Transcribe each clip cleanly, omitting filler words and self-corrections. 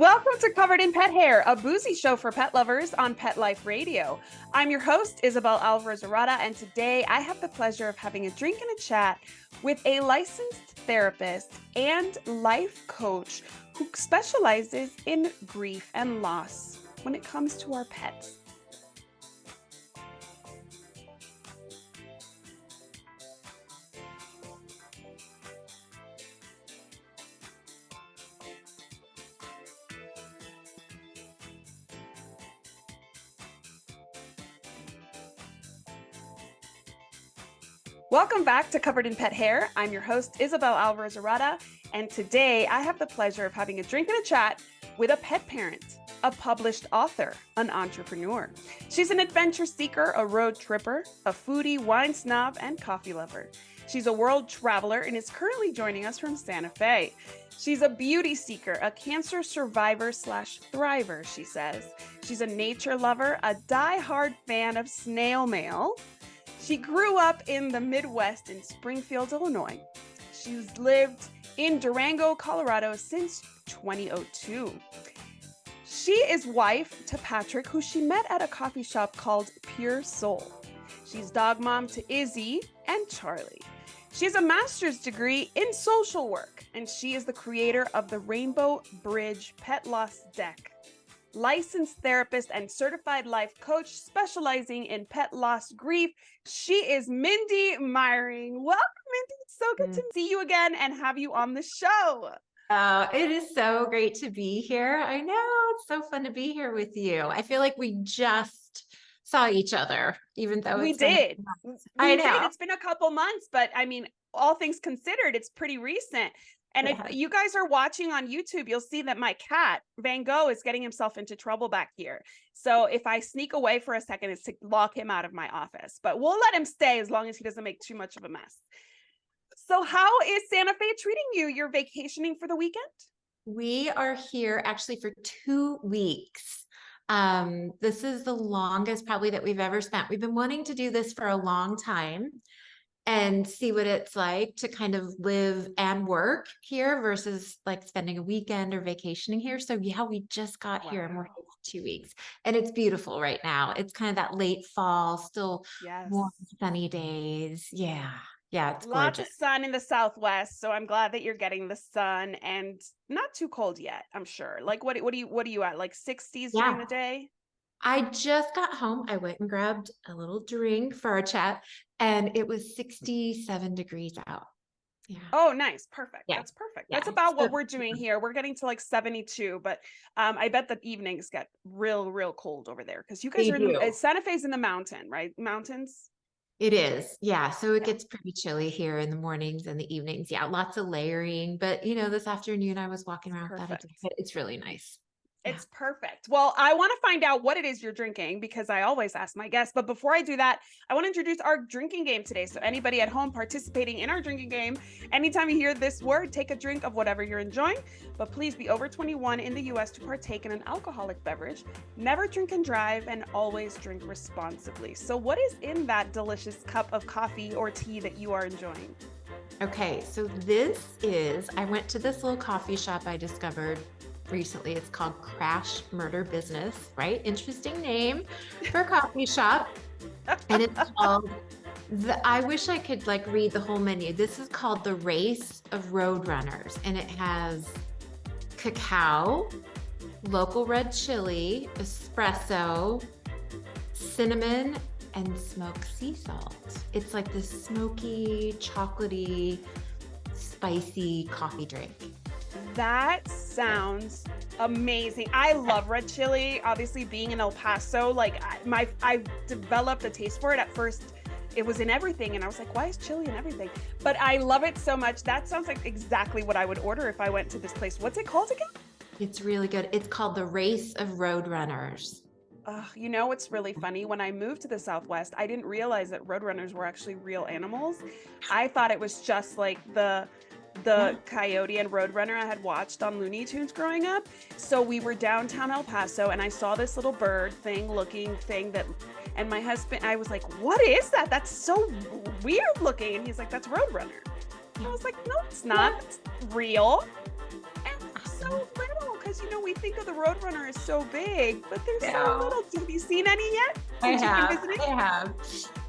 Welcome to Covered in Pet Hair, a boozy show for pet lovers on Pet Life Radio. I'm your host, Isabel Alvarez-Arata, and today I have the pleasure of having a drink and a chat with a licensed therapist and life coach who specializes in grief and loss when it comes to our pets. Welcome back to Covered in Pet Hair. I'm your host, Isabel Alvarez-Arata, and today I have the pleasure of having a drink and a chat with a pet parent, a published author, an entrepreneur. She's an adventure seeker, a road tripper, a foodie, wine snob, and coffee lover. She's a world traveler and is currently joining us from Santa Fe. She's a beauty seeker, a cancer survivor / thriver, she says. She's a nature lover, a die-hard fan of snail mail. She grew up in the Midwest in Springfield, Illinois. She's lived in Durango, Colorado since 2002. She is wife to Patrick, who she met at a coffee shop called Pure Soul. She's dog mom to Izzy and Charlie. She has a master's degree in social work, and she is the creator of the Rainbow Bridge Pet Loss Deck. Licensed therapist and certified life coach specializing in pet loss grief. She is Mindy Meiering. Welcome, Mindy. It's so good to see you again and have you on the show. It is so great to be here. I know, it's so fun to be here with you. I feel like we just saw each other, even though we did. I know. It's been a couple months, but I mean, all things considered, it's pretty recent. And if you guys are watching on YouTube, you'll see that my cat, Van Gogh, is getting himself into trouble back here. So if I sneak away for a second, it's to lock him out of my office. But we'll let him stay as long as he doesn't make too much of a mess. So how is Santa Fe treating you? You're vacationing for the weekend? We are here actually for 2 weeks. This is the longest probably that we've ever spent. We've been wanting to do this for a long time and see what it's like to kind of live and work here versus like spending a weekend or vacationing here. So yeah, we just got here and we're here for 2 weeks and it's beautiful right now. It's kind of that late fall, still warm, sunny days. Yeah. It's lots gorgeous. of sun in the Southwest. So I'm glad that you're getting the sun and not too cold yet, I'm sure. Like what are you at? Like 60s during the day? I just got home. I went and grabbed a little drink for our chat and it was 67 degrees out. Yeah. Oh, nice. Perfect. Yeah. That's perfect. That's about what we're doing here. We're getting to like 72, but I bet the evenings get real cold over there because you guys are in Santa Fe's in the mountain, right? Mountains. It is. Yeah. So it gets pretty chilly here in the mornings and the evenings. Yeah. Lots of layering, but this afternoon I was walking around with that. It's really nice. It's perfect. Well, I want to find out what it is you're drinking because I always ask my guests. But before I do that, I want to introduce our drinking game today. So anybody at home participating in our drinking game, anytime you hear this word, take a drink of whatever you're enjoying. But please be over 21 in the U.S. to partake in an alcoholic beverage. Never drink and drive and always drink responsibly. So what is in that delicious cup of coffee or tea that you are enjoying? Okay, so I went to this little coffee shop I discovered recently. It's called Crash Murder Business, right? Interesting name for a coffee shop. And it's called I wish I could like read the whole menu. This is called the Race of Roadrunners, and it has cacao, local red chili, espresso, cinnamon, and smoked sea salt. It's like this smoky, chocolatey, spicy coffee drink. That sounds amazing. I love red chili. Obviously, being in El Paso, like I developed a taste for it. At first, it was in everything, and I was like, "Why is chili in everything?" But I love it so much. That sounds like exactly what I would order if I went to this place. What's it called again? It's really good. It's called the Race of Roadrunners. You know what's really funny? When I moved to the Southwest, I didn't realize that roadrunners were actually real animals. I thought it was just like the coyote and roadrunner I had watched on Looney Tunes growing up. So we were downtown El Paso and I saw this little bird looking thing and my husband, I was like, what is that? That's so weird looking. And he's like, that's roadrunner. And I was like, no, it's not. It's real. And so little because we think of the Roadrunner as so big, but there's so Yeah. little. Have you seen any yet? I Since you've been have. visiting? I have.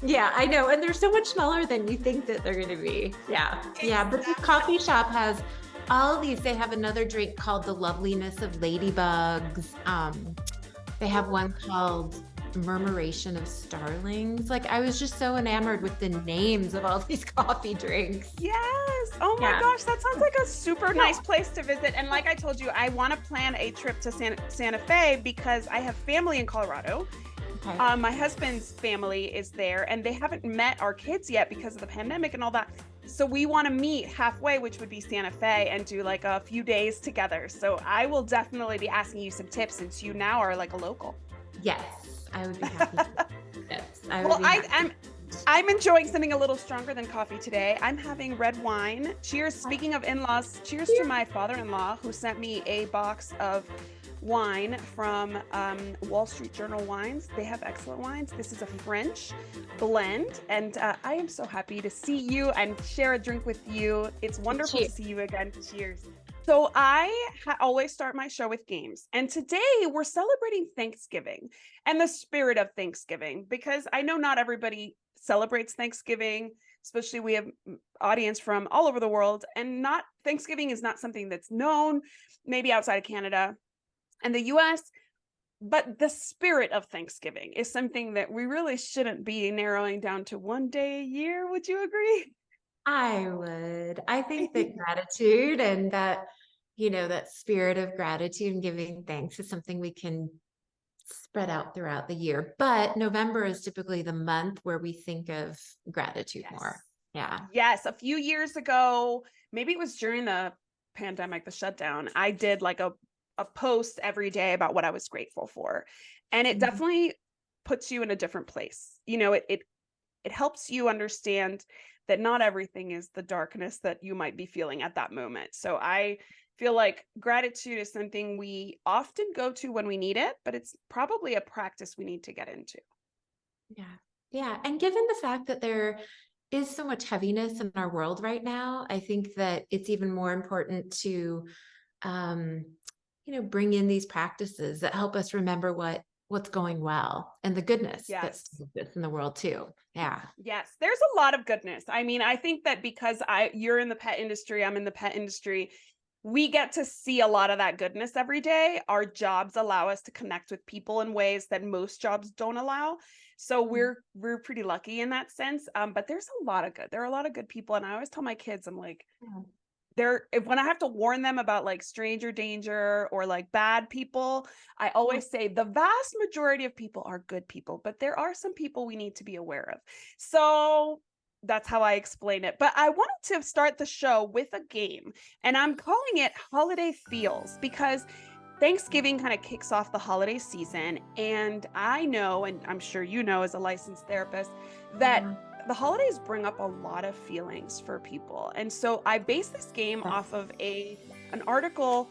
Yeah, I know. And they're so much smaller than you think that they're going to be. Yeah. Yeah. But this coffee shop has all these. They have another drink called the Loveliness of Ladybugs. They have one called Murmuration of Starlings. Like, I was just so enamored with the names of all these coffee drinks. Yes. Oh my Yeah. gosh, that sounds like a super nice place to visit. And like I told you, I want to plan a trip to Santa Fe because I have family in Colorado. Okay. My husband's family is there, and they haven't met our kids yet because of the pandemic and all that. So we want to meet halfway, which would be Santa Fe, and do like a few days together. So I will definitely be asking you some tips since you now are like a local. Yes, I would be happy to. Yes, I would Well, be happy. I'm enjoying something a little stronger than coffee today. I'm having red wine. Cheers. Speaking of in-laws, cheers to my father-in-law who sent me a box of wine from Wall Street Journal Wines. They have excellent wines. This is a French blend, and I am so happy to see you and share a drink with you. It's wonderful to see you again. Cheers. So I always start my show with games, and today we're celebrating Thanksgiving and the spirit of Thanksgiving, because I know not everybody celebrates Thanksgiving, especially we have audience from all over the world, and not Thanksgiving is not something that's known maybe outside of Canada and the US, but the spirit of Thanksgiving is something that we really shouldn't be narrowing down to one day a year. Would you agree? I would. I think that gratitude and that, that spirit of gratitude and giving thanks is something we can spread out throughout the year. But November is typically the month where we think of gratitude more. Yeah. Yes. A few years ago, maybe it was during the pandemic, the shutdown, I did like a post every day about what I was grateful for. And it definitely puts you in a different place. It helps you understand that not everything is the darkness that you might be feeling at that moment. So I feel like gratitude is something we often go to when we need it, but it's probably a practice we need to get into. Yeah. Yeah. And given the fact that there is so much heaviness in our world right now, I think that it's even more important to, bring in these practices that help us remember what's going well and the goodness that still exists in the world too. Yeah. Yes, there's a lot of goodness. I mean, I think that because you're in the pet industry, I'm in the pet industry, we get to see a lot of that goodness every day. Our jobs allow us to connect with people in ways that most jobs don't allow. So we're pretty lucky in that sense. But there's a lot of good. There are a lot of good people, and I always tell my kids, I'm like, when I have to warn them about like stranger danger or like bad people, I always say the vast majority of people are good people, but there are some people we need to be aware of. So that's how I explain it. But I wanted to start the show with a game, and I'm calling it Holiday Feels, because Thanksgiving kind of kicks off the holiday season. And I know, and I'm sure you know as a licensed therapist, that the holidays bring up a lot of feelings for people. And so I based this game off of an article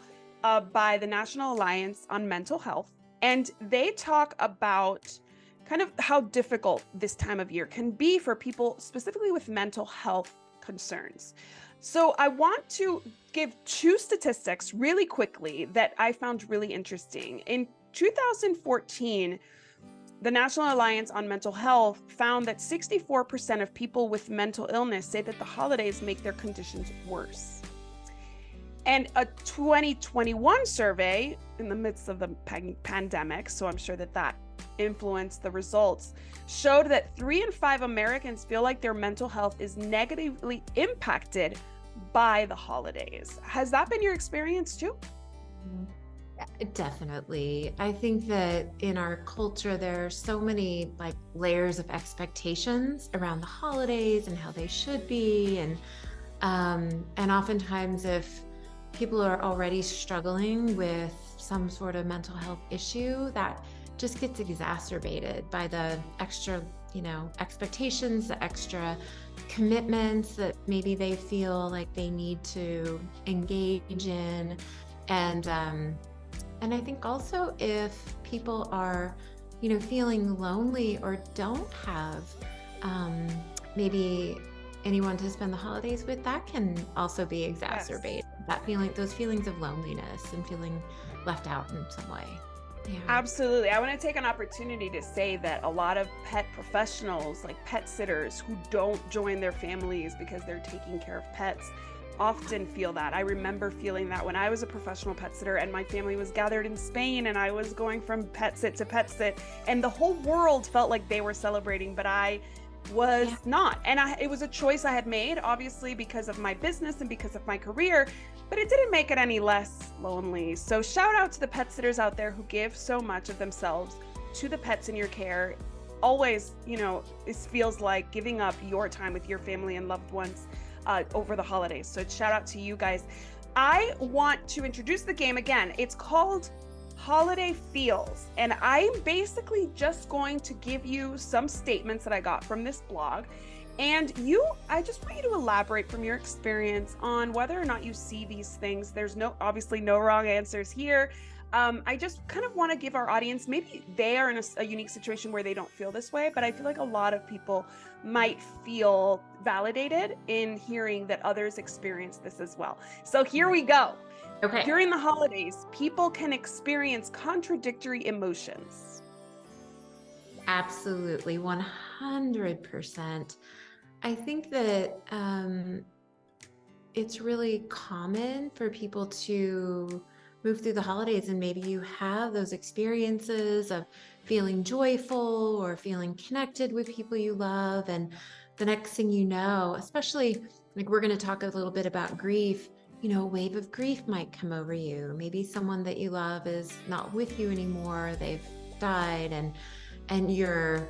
by the National Alliance on Mental Health. And they talk about kind of how difficult this time of year can be for people, specifically with mental health concerns. So I want to give two statistics really quickly that I found really interesting. In 2014, the National Alliance on Mental Health found that 64% of people with mental illness say that the holidays make their conditions worse. And a 2021 survey in the midst of the pandemic, so I'm sure that influenced the results, showed that 3 in 5 Americans feel like their mental health is negatively impacted by the holidays. Has that been your experience too? Definitely. I think that in our culture, there are so many like layers of expectations around the holidays and how they should be. And oftentimes if people are already struggling with some sort of mental health issue, that just gets exacerbated by the extra, expectations, the extra commitments that maybe they feel like they need to engage in. And I think also if people are, feeling lonely or don't have maybe anyone to spend the holidays with, that can also be exacerbated. those feelings of loneliness and feeling left out in some way. Yeah. Absolutely. I want to take an opportunity to say that a lot of pet professionals, like pet sitters who don't join their families because they're taking care of pets, often feel that. I remember feeling that when I was a professional pet sitter and my family was gathered in Spain and I was going from pet sit to pet sit and the whole world felt like they were celebrating, but I was not. And it was a choice I had made, obviously, because of my business and because of my career, but it didn't make it any less lonely. So shout out to the pet sitters out there who give so much of themselves to the pets in your care. Always, it feels like giving up your time with your family and loved ones over the holidays. So shout out to you guys. I want to introduce the game again. It's called Holiday Feels, and I'm basically just going to give you some statements that I got from this blog, and I just want you to elaborate from your experience on whether or not you see these things. There's obviously no wrong answers here. I just kind of want to give our audience, maybe they are in a unique situation where they don't feel this way, but I feel like a lot of people might feel validated in hearing that others experience this as well. So here we go. Okay. During the holidays, people can experience contradictory emotions. Absolutely, 100%. I think that it's really common for people to move through the holidays and maybe you have those experiences of feeling joyful or feeling connected with people you love. And the next thing you know, especially like we're going to talk a little bit about grief, a wave of grief might come over you. Maybe someone that you love is not with you anymore. They've died and you're,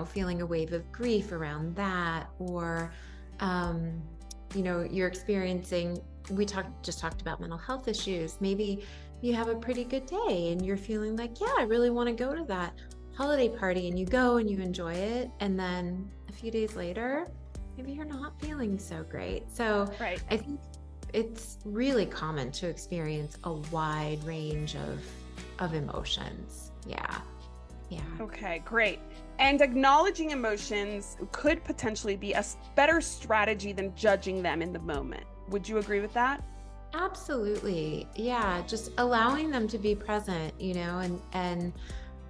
feeling a wave of grief around that. Or, you're experiencing, just talked about mental health issues. Maybe you have a pretty good day and you're feeling like, yeah, I really want to go to that holiday party, and you go and you enjoy it. And then a few days later, maybe you're not feeling so great. So right. I think it's really common to experience a wide range of emotions. Yeah. Okay, great. And acknowledging emotions could potentially be a better strategy than judging them in the moment. Would you agree with that? Absolutely. Yeah. Just allowing them to be present, and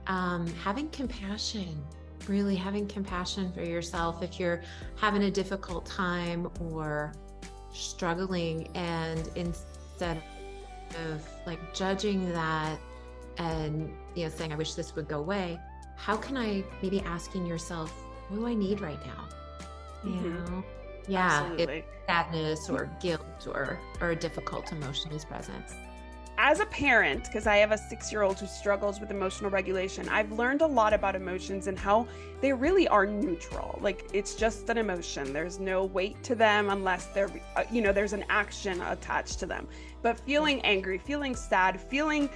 having compassion, really having compassion for yourself if you're having a difficult time or struggling, and instead of like judging that and saying, I wish this would go away, how can I maybe asking yourself, what do I need right now? If sadness or guilt or a difficult emotion is present. As a parent, because I have a 6-year-old who struggles with emotional regulation, I've learned a lot about emotions and how they really are neutral. Like, it's just an emotion. There's no weight to them unless there's an action attached to them. But feeling angry, feeling sad, feeling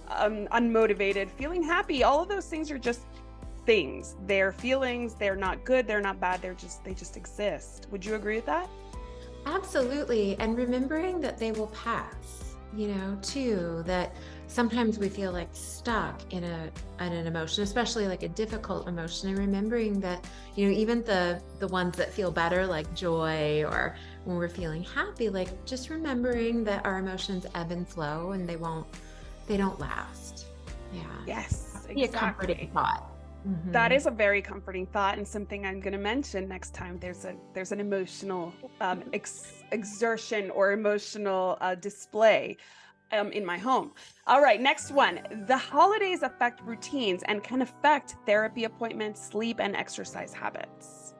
unmotivated, feeling happy, all of those things are just things. They're feelings. They're not good. They're not bad. They just exist. Would you agree with that? Absolutely. And remembering that they will pass, too, that sometimes we feel like stuck in an emotion, especially like a difficult emotion, and remembering that, even the ones that feel better, like joy, or when we're feeling happy, like just remembering that our emotions ebb and flow and they don't last. Yeah. Yes, exactly. Be a comforting thought. Mm-hmm. That is a very comforting thought, and something I'm going to mention next time there's an emotional exertion or emotional display in my home. All right, next one. The holidays affect routines and can affect therapy appointments, sleep, and exercise habits.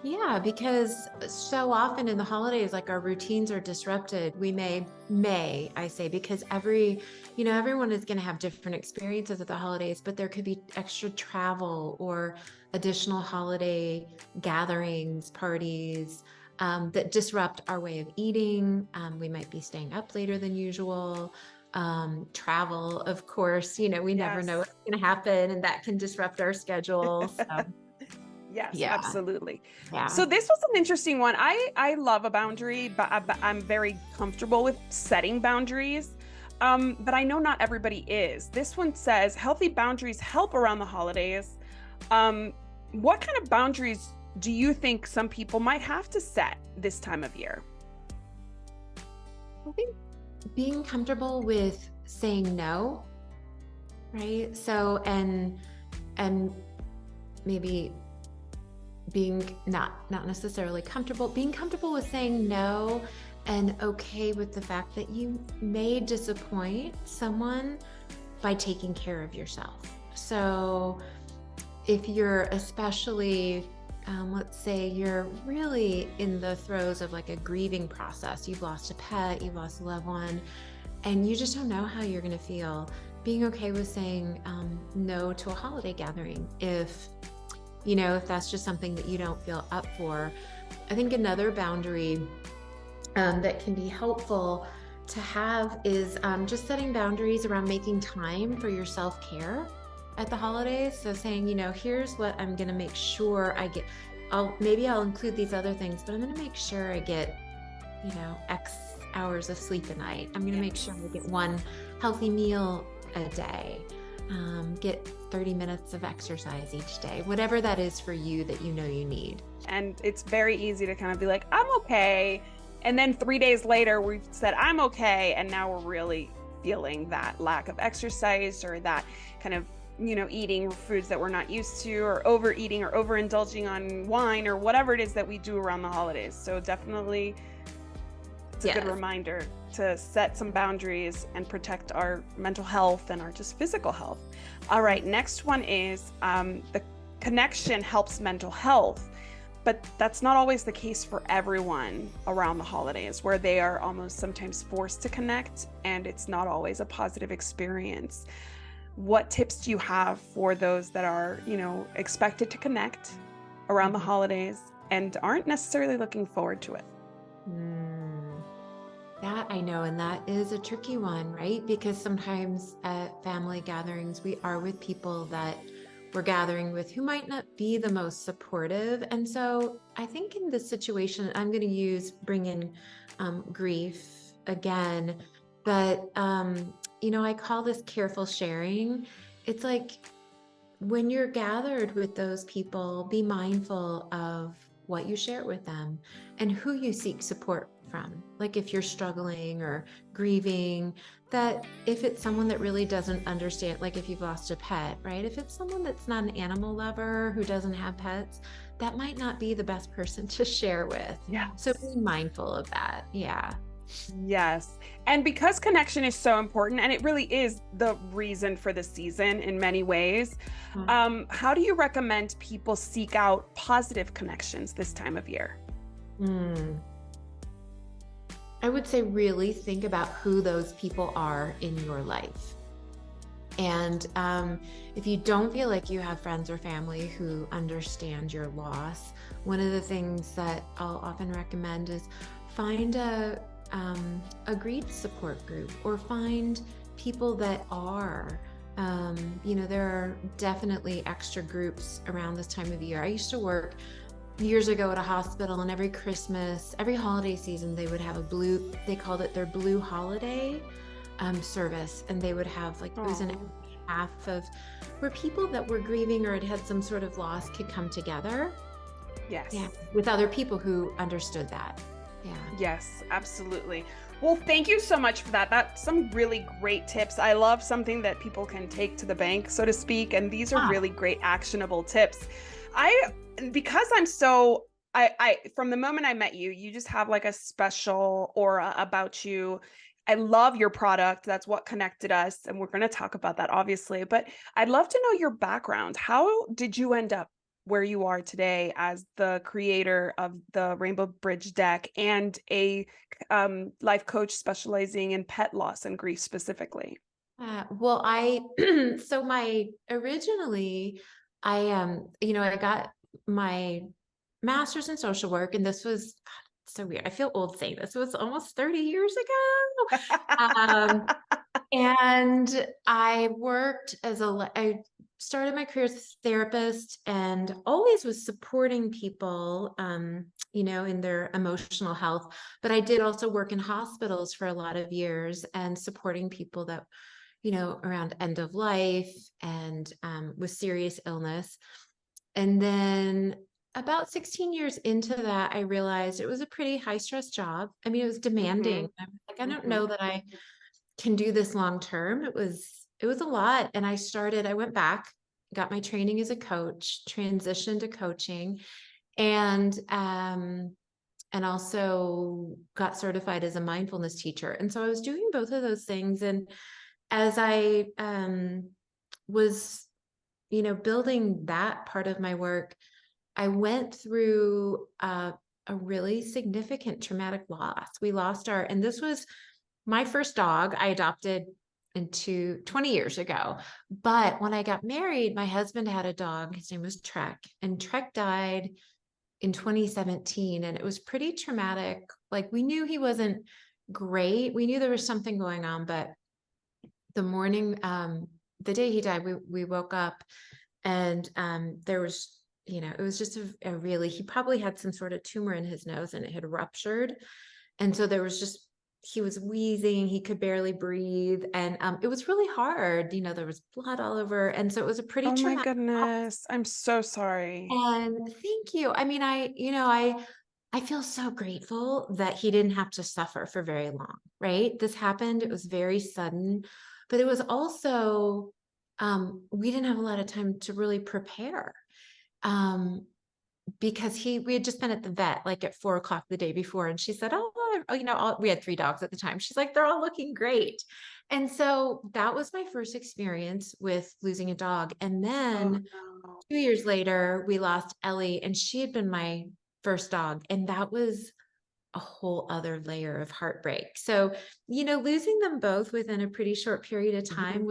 Yeah, because so often in the holidays, like our routines are disrupted. We may, I say, because everyone is going to have different experiences at the holidays, but there could be extra travel or additional holiday gatherings, parties, that disrupt our way of eating. We might be staying up later than usual. Travel, of course, we never know what's going to happen, and that can disrupt our schedule. So. Yes, absolutely. Yeah. So this was an interesting one. I love a boundary, but I'm very comfortable with setting boundaries. But I know not everybody is. This one says healthy boundaries help around the holidays. What kind of boundaries do you think some people might have to set this time of year? I think being comfortable with saying no, right? So, and maybe being not necessarily comfortable, being comfortable with saying no and okay with the fact that you may disappoint someone by taking care of yourself. So if you're especially, let's say you're really in the throes of like a grieving process, you've lost a pet, you've lost a loved one, and you just don't know how you're going to feel, being okay with saying no to a holiday gathering if that's just something that you don't feel up for. I think another boundary that can be helpful to have is just setting boundaries around making time for your self-care at the holidays. So saying, here's what I'm going to make sure I get. I'll include these other things, but I'm going to make sure I get, X hours of sleep a night. I'm going to make sure I get one healthy meal a day. Get 30 minutes of exercise each day, whatever that is for you that you need. And it's very easy to kind of be like, I'm okay. And then 3 days later, we've said, I'm okay. And now we're really feeling that lack of exercise or that kind of, eating foods that we're not used to, or overeating or overindulging on wine or whatever it is that we do around the holidays. So definitely it's a good reminder to set some boundaries and protect our mental health and our just physical health. All right, next one is the connection helps mental health, but that's not always the case for everyone around the holidays, where they are almost sometimes forced to connect and it's not always a positive experience. What tips do you have for those that are, expected to connect around the holidays and aren't necessarily looking forward to it? That I know, and that is a tricky one, right? Because sometimes at family gatherings, we are with people that we're gathering with who might not be the most supportive. And so I think in this situation, I'm going to bring in grief again, but, I call this careful sharing. It's like when you're gathered with those people, be mindful of what you share with them and who you seek support from. Like if you're struggling or grieving, that if it's someone that really doesn't understand, like if you've lost a pet, right? If it's someone that's not an animal lover who doesn't have pets, that might not be the best person to share with. Yeah. So be mindful of that. Yeah. Yes. And because connection is so important, and it really is the reason for the season in many ways, how do you recommend people seek out positive connections this time of year? I would say really think about who those people are in your life. And if you don't feel like you have friends or family who understand your loss, one of the things that I'll often recommend is find a grief support group, or find people that are. There are definitely extra groups around this time of year. I used to work years ago at a hospital, and every Christmas, every holiday season, they would have they called it their blue holiday service. And they would have it was an half of where people that were grieving or had some sort of loss could come together. Yes. Yeah. With other people who understood that. Yeah. Yes, absolutely. Well, thank you so much for that. That's some really great tips. I love something that people can take to the bank, so to speak. And these are really great actionable tips. Because I'm so, from the moment I met you, you just have like a special aura about you. I love your product. That's what connected us. And we're going to talk about that, obviously. But I'd love to know your background. How did you end up where you are today as the creator of the Rainbow Bridge deck and a life coach specializing in pet loss and grief specifically? Well, so originally, I got my master's in social work, and this was so weird. I feel old saying this. It was almost 30 years ago. And I worked I started my career as a therapist and always was supporting people, in their emotional health. But I did also work in hospitals for a lot of years and supporting people that, around end of life and with serious illness. And then about 16 years into that, I realized it was a pretty high stress job. I mean, it was demanding. Mm-hmm. I was like, I don't Mm-hmm. know that I can do this long term. It was a lot. And I went back, got my training as a coach, transitioned to coaching, and also got certified as a mindfulness teacher. And so I was doing both of those things. And as I was, building that part of my work, I went through a really significant traumatic loss. We lost and this was my first dog I adopted into 20 years ago. But when I got married, my husband had a dog. His name was Trek, and Trek died in 2017. And it was pretty traumatic. Like, we knew he wasn't great. We knew there was something going on, but the morning, the day he died, we woke up, and there was, it was just a really, he probably had some sort of tumor in his nose and it had ruptured. And so there was just, he was wheezing, he could barely breathe. And it was really hard. There was blood all over. And so it was a pretty Oh my traumatic. goodness. I'm so sorry. And thank you. I mean, I feel so grateful that he didn't have to suffer for very long, right? This happened, it was very sudden, but it was also, we didn't have a lot of time to really prepare. Um, because we had just been at the vet like at 4 o'clock the day before, and she said, we had 3 dogs at the time. She's like, they're all looking great. And so that was my first experience with losing a dog. And Oh then no. 2 years later, we lost Ellie, and she had been my first dog. And that was a whole other layer of heartbreak. So, losing them both within a pretty short period of Mm-hmm. time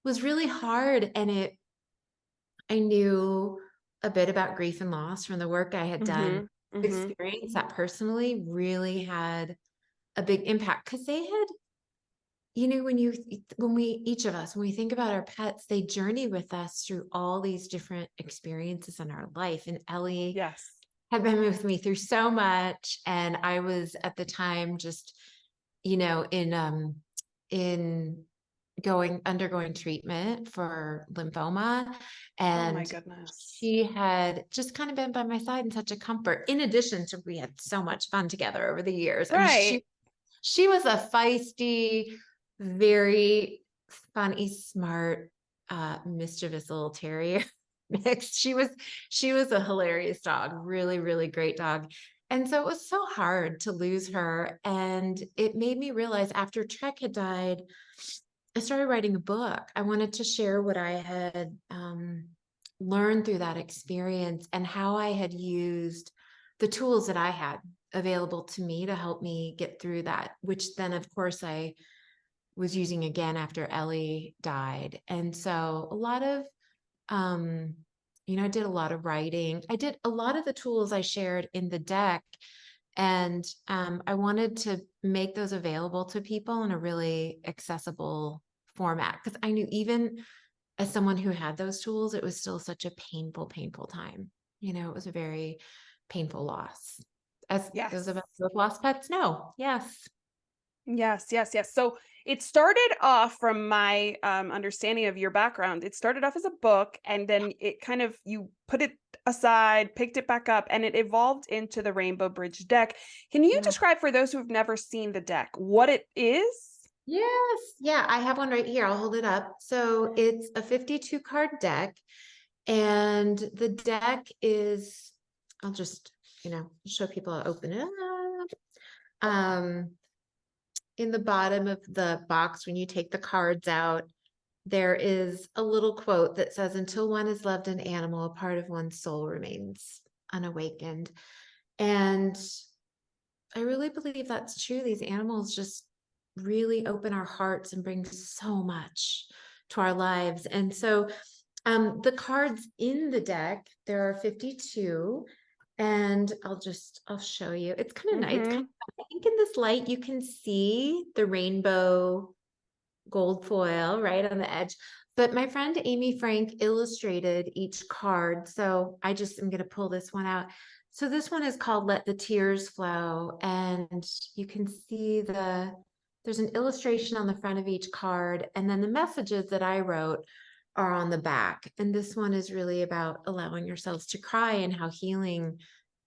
was really hard. And I knew a bit about grief and loss from the work I had done. Mm-hmm. Mm-hmm. Experience that personally really had a big impact, because they had, each of us, when we think about our pets, they journey with us through all these different experiences in our life. And Ellie Yes. had been with me through so much. And I was at the time just, in undergoing treatment for lymphoma. Oh my And goodness. she had just kind of been by my side and such a comfort, in addition to, we had so much fun together over the years. I mean, Right. she was a feisty, very funny, smart, mischievous little terrier mix. She was a hilarious dog, really, really great dog. And so it was so hard to lose her. And it made me realize, after Trek had died, I started writing a book. I wanted to share what I had learned through that experience, and how I had used the tools that I had available to me to help me get through that, which then, of course, I was using again after Ellie died. And so a lot of, I did a lot of writing. I did a lot of the tools I shared in the deck. And I wanted to make those available to people in a really accessible format, because I knew, even as someone who had those tools, it was still such a painful, painful time. It was a very painful loss. As those Yes. of us with lost pets know. Yes. Yes, yes, yes. So it started off, from my understanding of your background, it started off as a book, and then it kind of, you put it aside, picked it back up, and it evolved into the Rainbow Bridge deck. Can you Yeah. describe, for those who have never seen the deck, what it is? Yes. Yeah. I have one right here. I'll hold it up. So it's a 52 card deck. And the deck is, I'll just, show people how to open it up. In the bottom of the box, when you take the cards out, there is a little quote that says, "Until one has loved an animal, a part of one's soul remains unawakened." And I really believe that's true. These animals just really open our hearts and bring so much to our lives. And so the cards in the deck, there are 52, and I'll show you. It's kind of nice. It's kind Mm-hmm. of, I think in this light, you can see the rainbow gold foil right on the edge. But my friend Amy Frank illustrated each card. So I just am going to pull this one out. So this one is called Let the Tears Flow. And you can see there's an illustration on the front of each card. And then the messages that I wrote are on the back. And this one is really about allowing yourselves to cry and how healing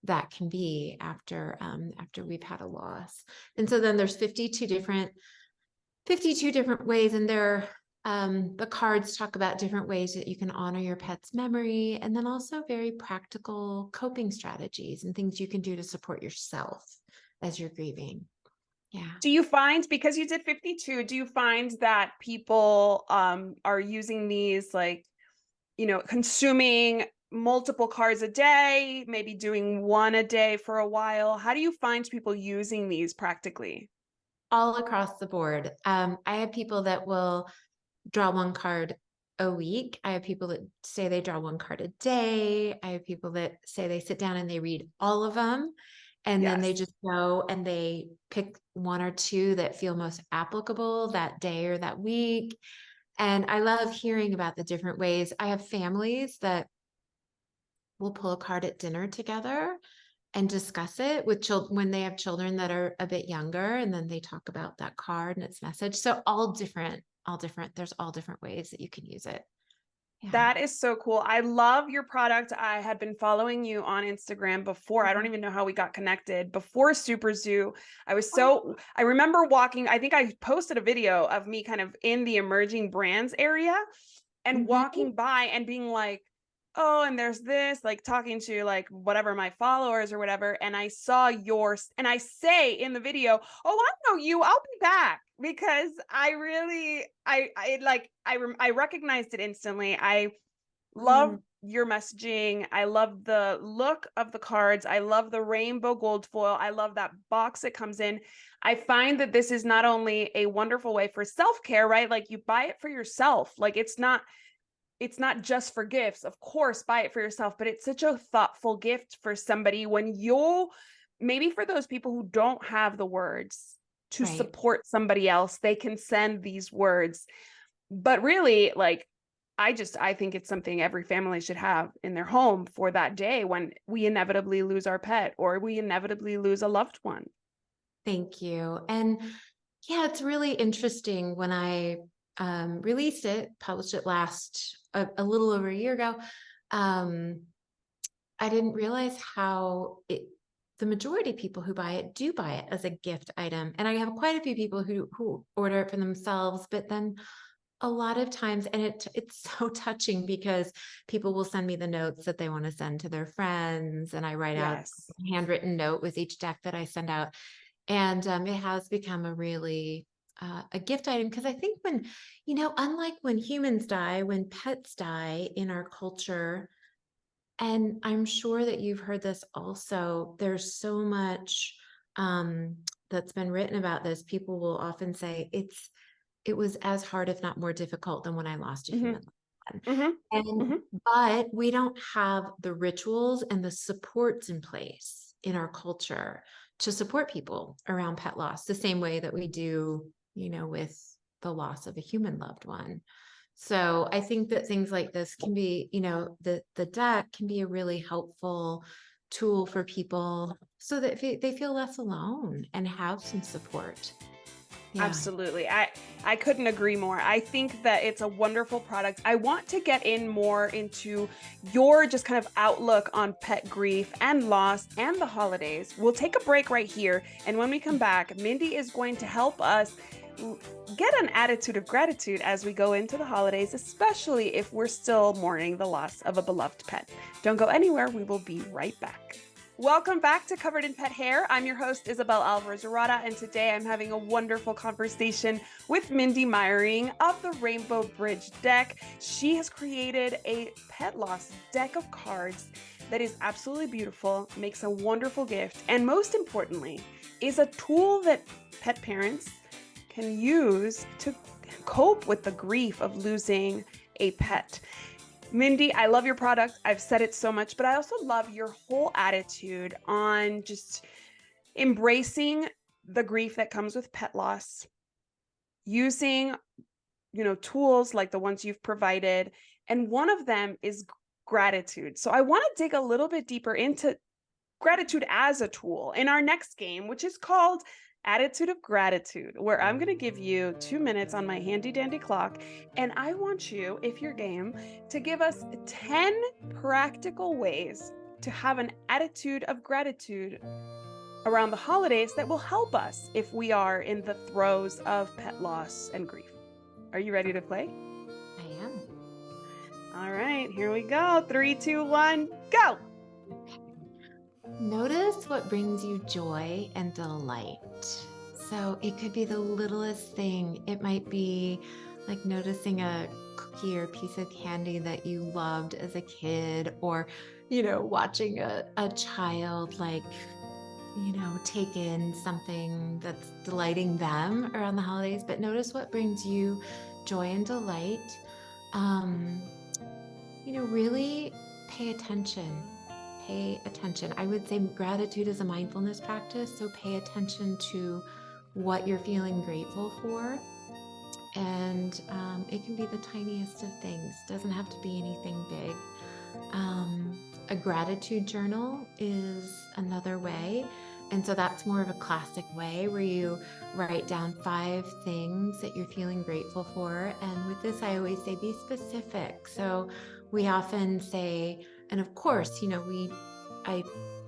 that can be after we've had a loss. And so then there's 52 different ways, and the cards talk about different ways that you can honor your pet's memory, and then also very practical coping strategies and things you can do to support yourself as you're grieving. Yeah. Do you find, because you did 52, do you find that people are using these, like, consuming multiple cards a day, maybe doing one a day for a while? How do you find people using these practically? All across the board. I have people that will draw one card a week. I have people that say they draw one card a day. I have people that say they sit down and they read all of them. And then they Yes. just go and they pick one or two that feel most applicable that day or that week. And I love hearing about the different ways. I have families that will pull a card at dinner together and discuss it with children when they have children that are a bit younger, and then they talk about that card and its message. So all different. There's all different ways that you can use it. Yeah. That is so cool. I love your product. I had been following you on Instagram before. I don't even know how we got connected. Before Super Zoo, I remember walking, I think I posted a video of me kind of in the emerging brands area and Mhm. walking by and being like, oh, and there's this, like talking to like whatever my followers or whatever. And I saw yours and I say in the video, oh, I know you, I'll be back, because I really, I recognized it instantly. I love Mm, your messaging. I love the look of the cards. I love the rainbow gold foil. I love that box it comes in. I find that this is not only a wonderful way for self-care, right? Like you buy it for yourself. Like it's not just for gifts. Of course, buy it for yourself, but it's such a thoughtful gift for somebody when you'll, maybe for those people who don't have the words to right. support somebody else, they can send these words. But really, like, I think it's something every family should have in their home for that day when we inevitably lose our pet or we inevitably lose a loved one. Thank you. And yeah, it's really interesting when I released it, published it a little over a year ago. Um, I didn't realize the majority of people who buy it do buy it as a gift item. And I have quite a few people who order it for themselves, but then a lot of times, and it's so touching because people will send me the notes that they want to send to their friends, and I write out Yes. a handwritten note with each deck that I send out. And it has become a gift item, because I think unlike when humans die, when pets die in our culture, and I'm sure that you've heard this also, there's so much that's been written about this. People will often say it was as hard, if not more difficult, than when I lost a Hmm. human loved Hmm. one. Hmm. But we don't have the rituals and the supports in place in our culture to support people around pet loss the same way that we do, with the loss of a human loved one. So I think that things like this can be, the deck can be a really helpful tool for people so that they feel less alone and have some support. Yeah. Absolutely. I couldn't agree more. I think that it's a wonderful product. I want to get in more into your just kind of outlook on pet grief and loss and the holidays. We'll take a break right here, and when we come back, Mindy is going to help us get an attitude of gratitude as we go into the holidays, especially if we're still mourning the loss of a beloved pet. Don't go anywhere. We will be right back. Welcome back to Covered in Pet Hair. I'm your host, Isabel Alvarez-Arata, and today I'm having a wonderful conversation with Mindy Meiering of the Rainbow Bridge deck. She has created a pet loss deck of cards that is absolutely beautiful, makes a wonderful gift, and most importantly, is a tool that pet parents can use to cope with the grief of losing a pet. Mindy, I love your product. I've said it so much, but I also love your whole attitude on just embracing the grief that comes with pet loss, using, tools like the ones you've provided. And one of them is gratitude. So I want to dig a little bit deeper into gratitude as a tool in our next game, which is called Attitude of Gratitude, where I'm going to give you 2 minutes on my handy dandy clock. And I want you, if you're game, to give us 10 practical ways to have an attitude of gratitude around the holidays that will help us if we are in the throes of pet loss and grief. Are you ready to play? I am. All right, here we go. 3, 2, 1, go. Notice what brings you joy and delight. So it could be the littlest thing. It might be like noticing a cookie or piece of candy that you loved as a kid, or, watching a child take in something that's delighting them around the holidays. But notice what brings you joy and delight. Um, really pay attention. Pay attention. I would say gratitude is a mindfulness practice. So pay attention to what you're feeling grateful for. And it can be the tiniest of things. Doesn't have to be anything big. A gratitude journal is another way. And so that's more of a classic way where you write down 5 things that you're feeling grateful for. And with this, I always say be specific. So we often say, and of course,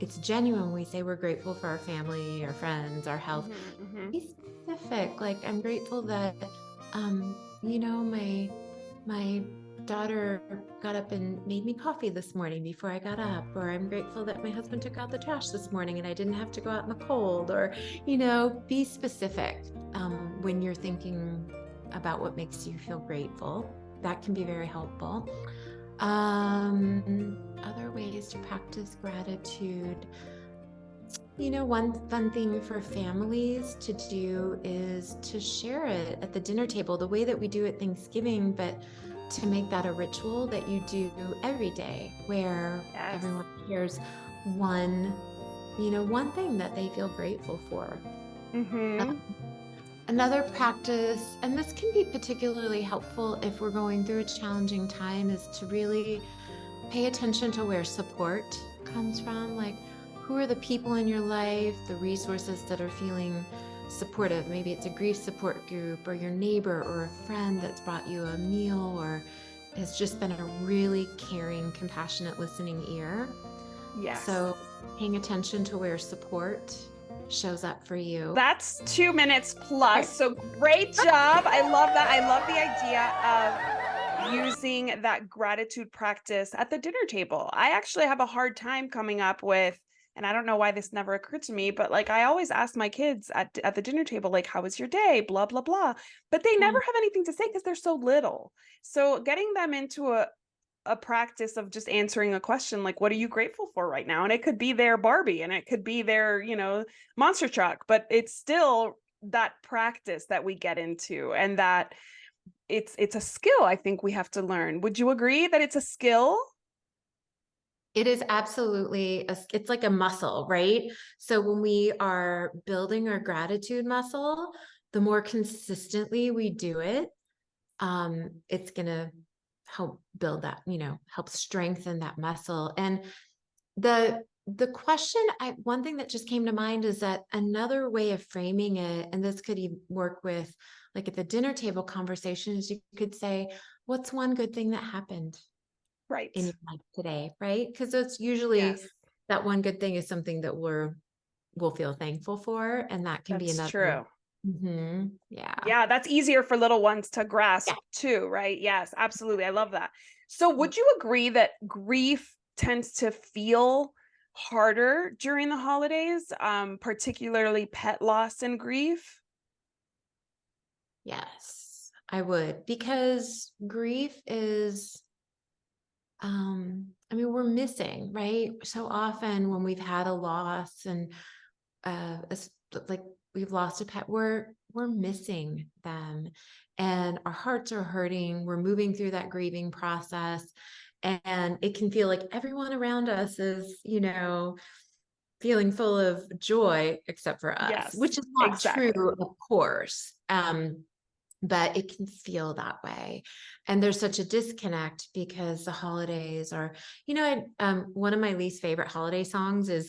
it's genuine. We say we're grateful for our family, our friends, our health. Be specific. Like, I'm grateful that, my daughter got up and made me coffee this morning before I got up, or I'm grateful that my husband took out the trash this morning and I didn't have to go out in the cold, or, be specific when you're thinking about what makes you feel grateful. That can be very helpful. Other ways to practice gratitude. One fun thing for families to do is to share it at the dinner table, the way that we do at Thanksgiving, but to make that a ritual that you do every day, where everyone shares one thing that they feel grateful for. Another practice, and this can be particularly helpful if we're going through a challenging time, is to really pay attention to where support comes from. Like, who are the people in your life, the resources that are feeling supportive? Maybe it's a grief support group, or your neighbor, or a friend that's brought you a meal, or has just been a really caring, compassionate listening ear. Yes. So paying attention to where support shows up for you. That's 2 minutes plus. So great job. I love that. I love the idea of using that gratitude practice at the dinner table. I actually have a hard time coming up with, and I don't know why this never occurred to me, but like I always ask my kids at the dinner table, like, how was your day? Blah, blah, blah. But they never have anything to say because they're so little. So getting them into a practice of just answering a question like, what are you grateful for right now? And it could be their Barbie, and it could be their, monster truck, but it's still that practice that we get into, and that it's a skill I think we have to learn. Would you agree that it's a skill? It is absolutely, it's like a muscle, right? So when we are building our gratitude muscle, the more consistently we do it, it's going to help build that, help strengthen that muscle. And the question, one thing that just came to mind is that another way of framing it, and this could even work with like at the dinner table conversations, you could say, what's one good thing that happened Right. in your life today, right? Because it's usually that one good thing is something that we'll feel thankful for, and that can be another. True. Yeah, that's easier for little ones to grasp too, right? Yes, absolutely. I love that. So would you agree that grief tends to feel harder during the holidays, particularly pet loss and grief? Yes, I would, because grief is, we're missing, right? So often when we've had a loss, and like we've lost a pet, we're missing them, and our hearts are hurting. We're moving through that grieving process, and it can feel like everyone around us is, feeling full of joy except for us, which is not true, of course. But it can feel that way. And there's such a disconnect because the holidays are, one of my least favorite holiday songs is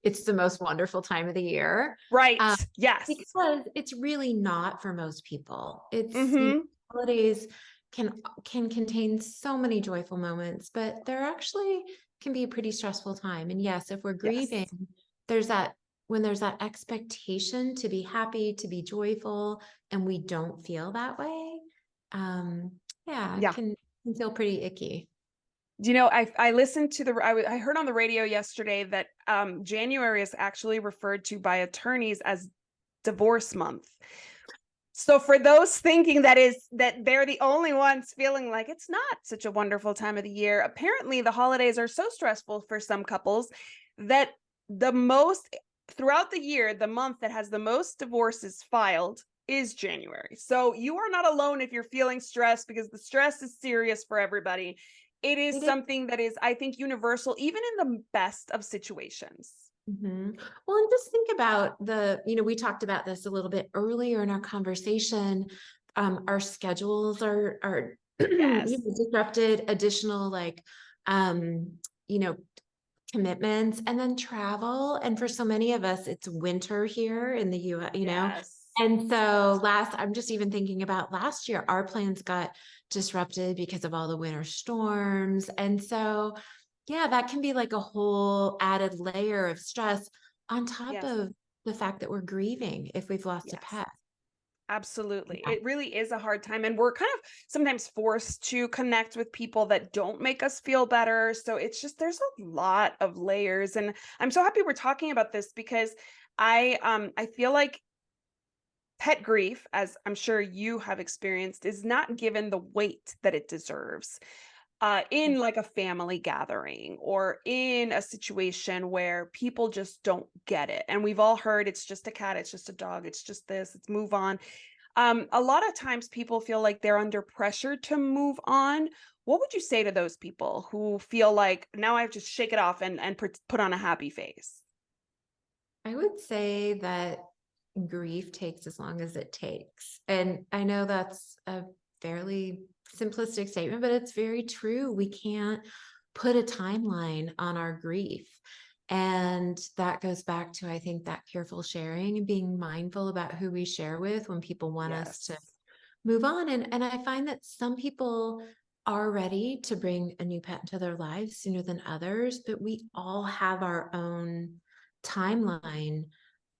it's the most wonderful time of the year. Right. Um, Yes. because it's really not for most people. It's, Mm-hmm. holidays can contain so many joyful moments, but they're actually can be a pretty stressful time. And yes, if we're grieving, Yes. there's that when there's that expectation to be happy, to be joyful, and we don't feel that way, um, yeah, it Yeah. can feel pretty icky. I listened to I heard on the radio yesterday that January is actually referred to by attorneys as divorce month. So for those thinking that they're the only ones feeling like it's not such a wonderful time of the year, apparently the holidays are so stressful for some couples that the most throughout the year, the month that has the most divorces filed is January. So you are not alone if you're feeling stressed, because the stress is serious for everybody. It is It is. something that is, I think, universal, even in the best of situations. Mhm. Well, and just think about we talked about this a little bit earlier in our conversation. Our schedules are Yes. disrupted, additional um, you know, commitments, and then travel. And for so many of us, it's winter here in the US. Yes. And so I'm just even thinking about last year, our plans got disrupted because of all the winter storms. And so, yeah, that can be like a whole added layer of stress on top Yes. of the fact that we're grieving if we've lost a Yes. pet. Absolutely. Yeah. It really is a hard time. And we're kind of sometimes forced to connect with people that don't make us feel better. So it's just, there's a lot of layers. And I'm so happy we're talking about this, because I feel like pet grief, as I'm sure you have experienced, is not given the weight that it deserves. In like a family gathering or in a situation where people just don't get it. And we've all heard it's just a cat, it's just a dog, it's just this, it's move on. A lot of times people feel like they're under pressure to move on. What would you say to those people who feel like now I have to shake it off and put on a happy face? I would say that grief takes as long as it takes. And I know that's a fairly simplistic statement, but it's very true. We can't put a timeline on our grief. And that goes back to, I think, that careful sharing and being mindful about who we share with when people want us to Yes. move on. And I find that some people are ready to bring a new pet into their lives sooner than others, but we all have our own timeline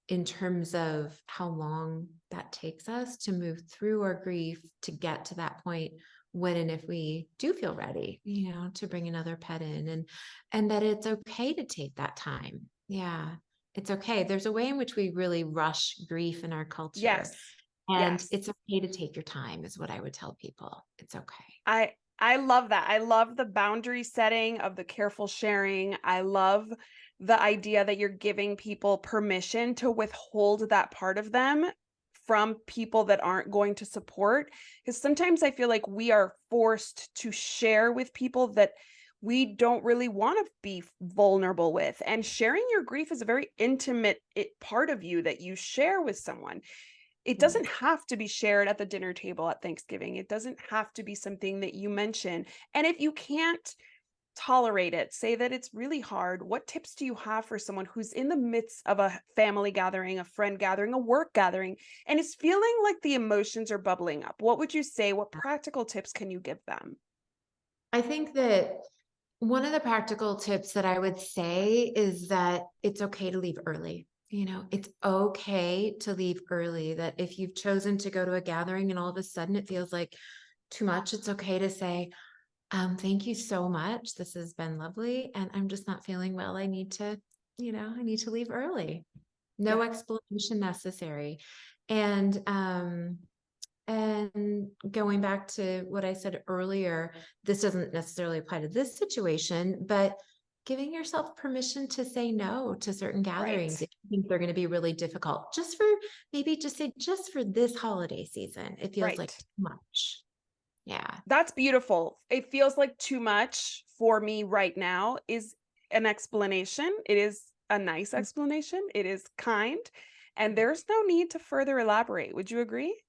in terms of how long that takes us to move through our grief to get to that point when and if we do feel ready, to bring another pet in, and that it's okay to take that time. Yeah, it's okay. There's a way in which we really rush grief in our culture, Yes. and Yes. it's okay to take your time is what I would tell people. It's okay. I love that. I love the boundary setting of the careful sharing. I love the idea that you're giving people permission to withhold that part of them from people that aren't going to support. Because sometimes I feel like we are forced to share with people that we don't really want to be vulnerable with. And sharing your grief is a very intimate part of you that you share with someone. It doesn't Yes. have to be shared at the dinner table at Thanksgiving. It doesn't have to be something that you mention. And if you can't tolerate it, say that it's really hard, what tips do you have for someone who's in the midst of a family gathering, a friend gathering, a work gathering, and is feeling like the emotions are bubbling up? What would you say? What practical tips can you give them? I think that one of the practical tips that I would say is that it's okay to leave early. It's okay to leave early. That if you've chosen to go to a gathering and all of a sudden it feels like too much, it's okay to say, thank you so much. This has been lovely. And I'm just not feeling well. I need to leave early. No Yeah, explanation necessary. And going back to what I said earlier, this doesn't necessarily apply to this situation, but giving yourself permission to say no to certain gatherings right. if you think they're going to be really difficult, just for maybe just say, just for this holiday season, it feels like Right. too much. Yeah. That's beautiful. It feels like too much for me right now is an explanation. It is a nice explanation. It is kind, and there's no need to further elaborate. Would you agree?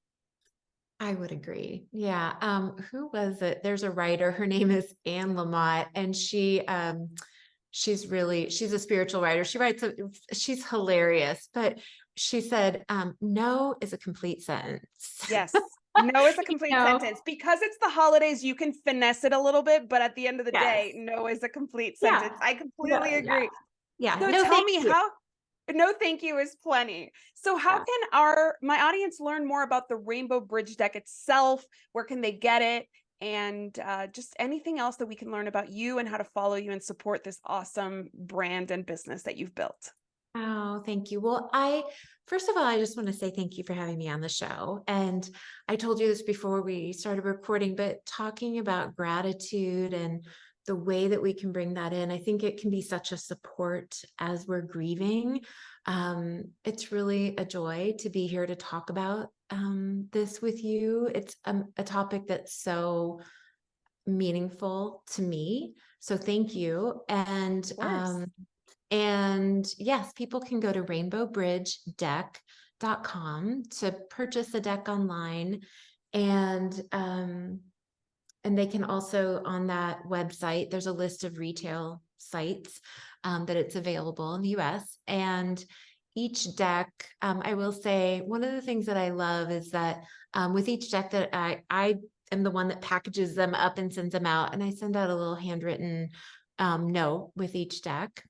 I would agree. Yeah. Who was it? There's a writer, her name is Anne Lamott, and she's a spiritual writer. She's hilarious, but she said, no is a complete sentence. Yes. No is a You complete know? sentence. Because it's the holidays, you can finesse it a little bit, but at the end of the Yes. day, no is a complete Yeah. sentence. I completely Yeah. agree. Yeah. So No, tell thank me you. no, thank you is plenty. So how Yeah. can my audience learn more about the Rainbow Bridge deck itself? Where can they get it? And just anything else that we can learn about you and how to follow you and support this awesome brand and business that you've built. Oh, thank you. Well, first of all, I just want to say thank you for having me on the show. And I told you this before we started recording, but talking about gratitude and the way that we can bring that in, I think it can be such a support as we're grieving. It's really a joy to be here to talk about this with you. It's a topic that's so meaningful to me. So thank you. Of course. And yes, people can go to rainbowbridgedeck.com to purchase the deck online. And they can also, on that website, there's a list of retail sites that it's available in the US. And each deck, I will say, one of the things that I love is that with each deck that I am the one that packages them up and sends them out. And I send out a little handwritten note with each deck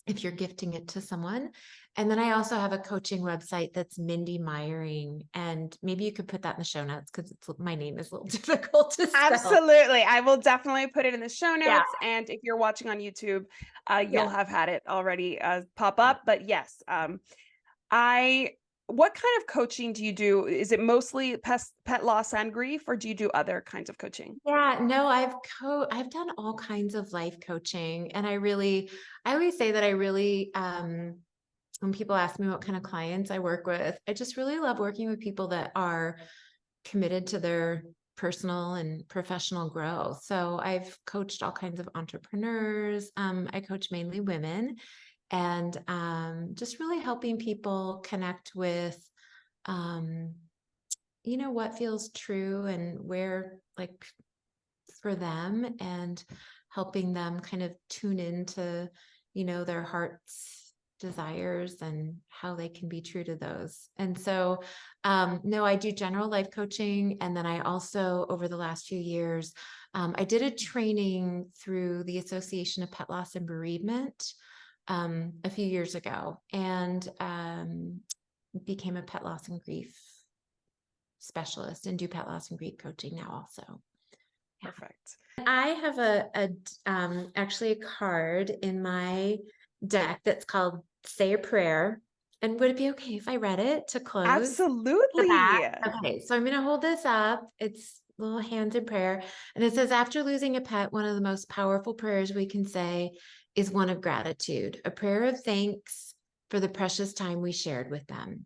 if you're gifting it to someone. And then I also have a coaching website that's Mindy Meiering. And maybe you could put that in the show notes because my name is a little difficult to spell. Absolutely. I will definitely put it in the show Yeah. notes. And if you're watching on YouTube, you'll Yeah. have had it already pop up. But yes, what kind of coaching do you do? Is it mostly pet loss and grief, or do you do other kinds of coaching? Yeah, no, I've done all kinds of life coaching. And I always say that when people ask me what kind of clients I work with, I just really love working with people that are committed to their personal and professional growth. So I've coached all kinds of entrepreneurs. I coach mainly women, and just really helping people connect with, what feels true and where, like, for them, and helping them kind of tune into, their heart's desires and how they can be true to those. And so, no, I do general life coaching. And then I also, over the last few years, I did a training through the Association of Pet Loss and Bereavement a few years ago, and became a pet loss and grief specialist and do pet loss and grief coaching now also. Perfect. I have actually a card in my deck that's called Say a Prayer. And would it be okay if I read it to close the back? Absolutely. Okay, so I'm going to hold this up. It's little hands in prayer. And it says, after losing a pet, one of the most powerful prayers we can say is one of gratitude, a prayer of thanks for the precious time we shared with them.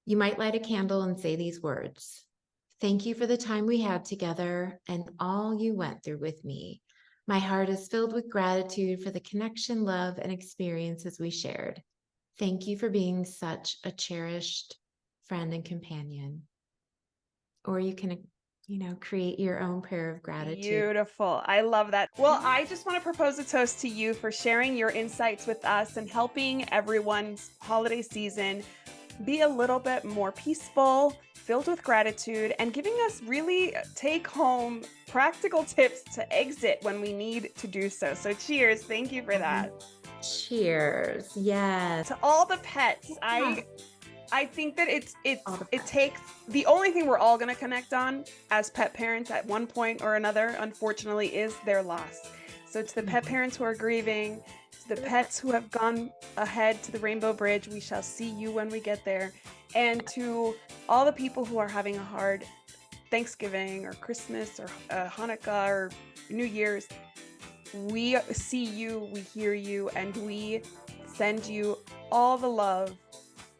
You might light a candle and say these words. Thank you for the time we had together and all you went through with me. My heart is filled with gratitude for the connection, love, and experiences we shared. Thank you for being such a cherished friend and companion. Or you can, create your own prayer of gratitude. Beautiful. I love that. Well, I just want to propose a toast to you for sharing your insights with us and helping everyone's holiday season be a little bit more peaceful, filled with gratitude, and giving us really take home practical tips to exit when we need to do so. So cheers. Thank you for that. Cheers. Yes. To all the pets, I think that it takes the only thing we're all going to connect on as pet parents at one point or another, unfortunately, is their loss. So to the pet parents who are grieving, to the pets who have gone ahead to the Rainbow Bridge, we shall see you when we get there. And to all the people who are having a hard Thanksgiving or Christmas or Hanukkah or New Year's, we see you, we hear you, and we send you all the love,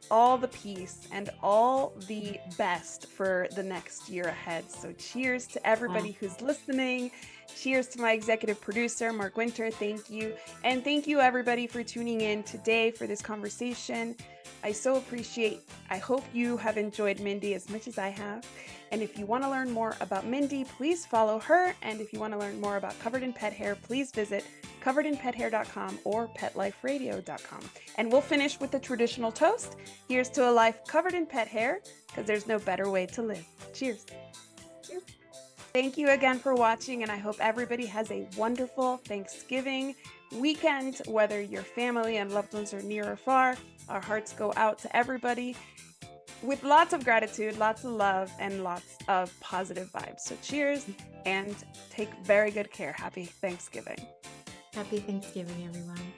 all the peace, and all the best for the next year ahead. So cheers to everybody who's listening. Cheers to my executive producer, Mark Winter. Thank you. And thank you, everybody, for tuning in today for this conversation. I so appreciate. I hope you have enjoyed Mindy as much as I have. And if you want to learn more about Mindy, please follow her. And if you want to learn more about Covered in Pet Hair, please visit coveredinpethair.com or petliferadio.com. And we'll finish with the traditional toast. Here's to a life covered in pet hair, because there's no better way to live. Cheers. Cheers. Thank you again for watching, and I hope everybody has a wonderful Thanksgiving weekend, whether your family and loved ones are near or far. Our hearts go out to everybody with lots of gratitude, lots of love, and lots of positive vibes. So cheers, and take very good care. Happy Thanksgiving. Happy Thanksgiving, everyone.